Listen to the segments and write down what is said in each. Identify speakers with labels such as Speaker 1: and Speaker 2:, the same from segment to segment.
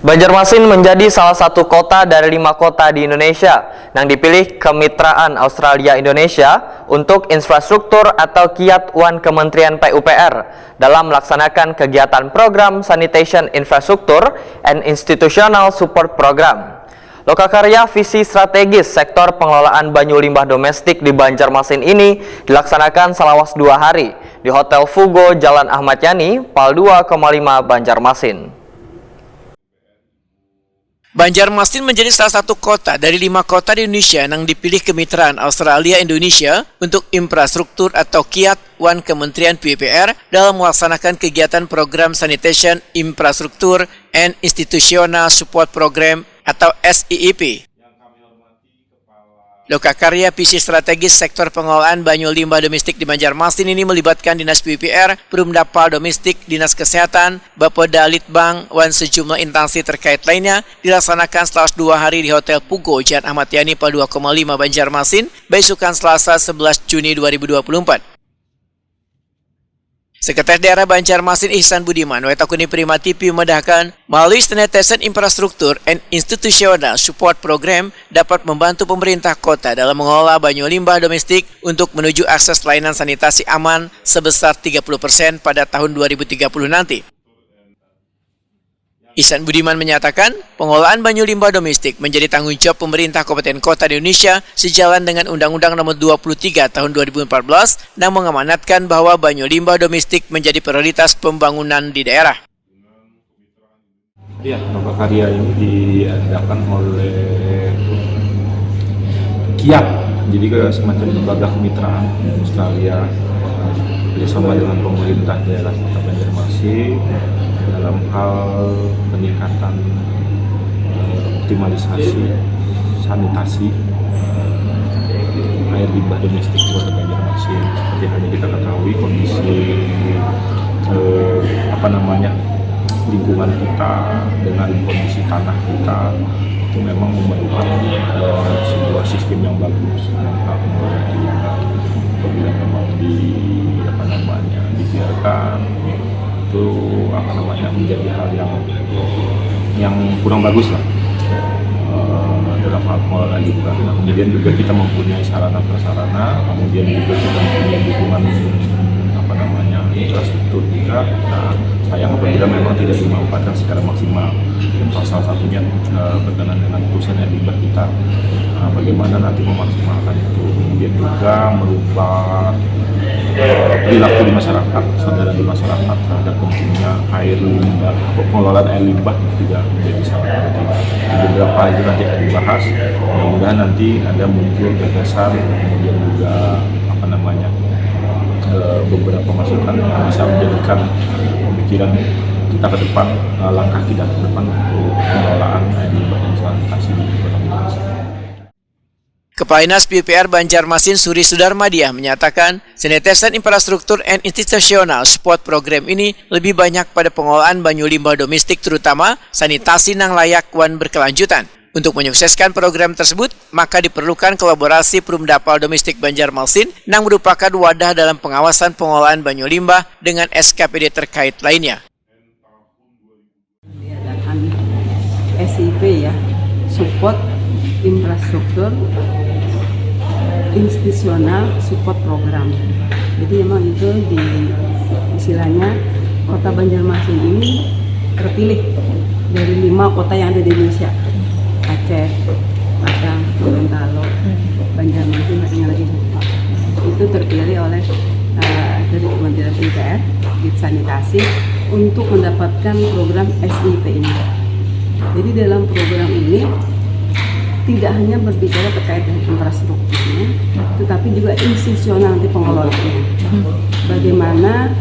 Speaker 1: Banjarmasin menjadi salah satu kota dari 5 kota di Indonesia yang dipilih Kemitraan Australia Indonesia untuk infrastruktur atau Kiat One Kementerian PUPR dalam melaksanakan kegiatan program Sanitation Infrastructure and Institutional Support Program. Lokakarya visi strategis sektor pengelolaan banyu limbah domestik di Banjarmasin ini dilaksanakan selama 2 hari di Hotel Fugo Jalan Ahmad Yani, Pal 2,5 Banjarmasin.
Speaker 2: Banjarmasin menjadi salah satu kota dari 5 kota di Indonesia yang dipilih Kemitraan Australia Indonesia untuk infrastruktur atau Kiat One Kementerian PUPR dalam melaksanakan kegiatan program Sanitation Infrastructure and Institutional Support Program atau SIIP. Lokakarya visi strategis sektor pengelolaan banyu limbah domestik di Banjarmasin ini melibatkan Dinas PUPR, Perumdapal Domestik, Dinas Kesehatan, Bapeda Litbang, dan sejumlah instansi terkait lainnya dilaksanakan selama 2 hari di Hotel Pugo, Jalan Ahmad Yani, Pal 2,5 Banjarmasin, besokan Selasa 11 Juni 2024. Sekretaris Daerah Banjarmasin Ihsan Budiman, Wetakuni Prima TV memedahkan, melalui Sanitation Infrastructure and Institutional Support Program dapat membantu pemerintah kota dalam mengelola banyu limbah domestik untuk menuju akses layanan sanitasi aman sebesar 30% pada tahun 2030 nanti. Ihsan Budiman menyatakan, pengelolaan banyu limbah domestik menjadi tanggung jawab pemerintah kabupaten kota di Indonesia sejalan dengan Undang-Undang Nomor 23 Tahun 2014 yang mengamanatkan bahwa banyu limbah domestik menjadi prioritas pembangunan di daerah.
Speaker 3: Ya, lokakarya ini diadakan oleh Kiat, jadi semacam lembaga kemitraan Australia bersama dengan pemerintah daerah Kota Banjarmasin dalam hal peningkatan optimalisasi sanitasi air limbah domestik di Kota Banjarmasin. Seperti yang kita ketahui, kondisi lingkungan kita dengan kondisi tanah kita itu memang memerlukan sebuah sistem yang bagus. Apabila memang dibiarkan itu menjadi hal yang kurang bagus lah dalam hal pengelolaan limbah. Nah, kemudian juga kita mempunyai sarana prasarana, kemudian juga kita mempunyai dukungan infrastruktur juga. Nah, sayang apabila memang tidak dimanfaatkan secara maksimal. Salah satunya berkenaan dengan perusahaan limbah kita. Nah, bagaimana nanti memaksimalkan itu, kemudian juga merubah perilaku di masyarakat, kesadaran di masyarakat terhadap pentingnya air limbah, pengelolaan air limbah juga menjadi sangat penting. Beberapa itu nanti akan dibahas, mudah-mudahan nanti ada muncul gagasan, kemudian juga beberapa masukan yang bisa menjadikan pemikiran kita ke depan, langkah kita ke depan untuk pengelolaan air limbah dan sanitasi di Kota Banjarmasin.
Speaker 2: Kepala Dinas PUPR Banjarmasin Suri Sudarmadiah menyatakan, Sanitation Infrastructure and Institutional Support Program ini lebih banyak pada pengelolaan banyu limbah domestik, terutama sanitasi yang layak dan berkelanjutan. Untuk menyukseskan program tersebut, maka diperlukan kolaborasi Perumdapal Domestik Banjarmasin yang merupakan wadah dalam pengawasan pengelolaan banyu limbah dengan SKPD terkait lainnya.
Speaker 4: Diadakan SIP ya, Support Infrastruktur Institutional Support Program. Jadi memang itu istilahnya Kota Banjarmasin ini terpilih dari 5 kota yang ada di Indonesia. Aceh, Padang, Gorontalo, Banjarmasin, artinya lagi itu terpilih oleh dari Kementerian PUPR, Sanitasi untuk mendapatkan program SIP ini. Jadi dalam program ini tidak hanya berbicara terkait dengan infrastrukturnya, tetapi juga institusional nanti pengelolaannya. Bagaimana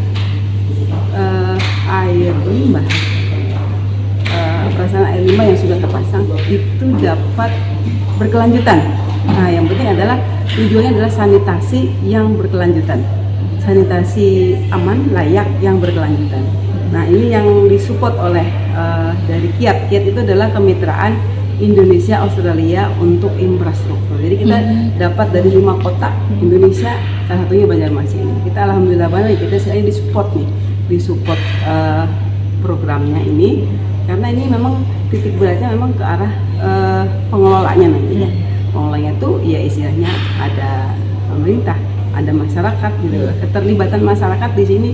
Speaker 4: air limbah, perasaan air limbah yang sudah terpasang itu dapat berkelanjutan. Nah, yang penting adalah tujuannya adalah sanitasi yang berkelanjutan, sanitasi aman, layak, yang berkelanjutan. Nah, ini yang disupport oleh dari Kiat. Kiat itu adalah Kemitraan Indonesia Australia untuk infrastruktur. Jadi kita dapat dari 5 kota Indonesia, salah satunya Banjarmasin. Kita alhamdulillah banget, kita sekarang disupport programnya ini. karena ini memang titik beratnya memang ke arah pengelolanya nantinya. Pengelolanya tuh ya istilahnya ada pemerintah, ada masyarakat gitu. Keterlibatan masyarakat di sini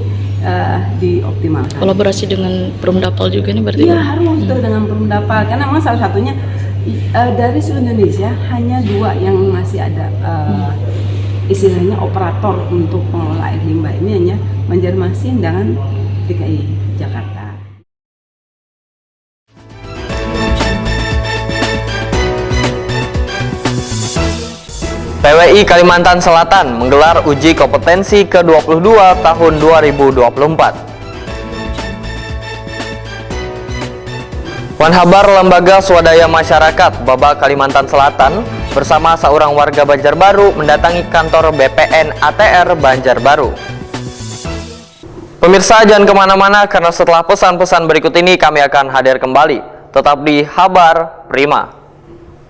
Speaker 4: dioptimalkan.
Speaker 5: Kolaborasi dengan Perumdapal juga nih berarti?
Speaker 4: Iya, harus tuh dengan Perumdapal, karena memang salah satunya dari seluruh Indonesia hanya 2 yang masih ada istilahnya operator untuk pengelola air limbah ini, hanya Banjarmasin dengan DKI Jakarta.
Speaker 1: PWI Kalimantan Selatan menggelar uji kompetensi ke-22 tahun 2024. Wanhabar Lembaga Swadaya Masyarakat Baba Kalimantan Selatan bersama seorang warga Banjarbaru mendatangi kantor BPN ATR Banjarbaru. Pemirsa, jangan kemana-mana karena setelah pesan-pesan berikut ini kami akan hadir kembali. Tetap di Habar Prima.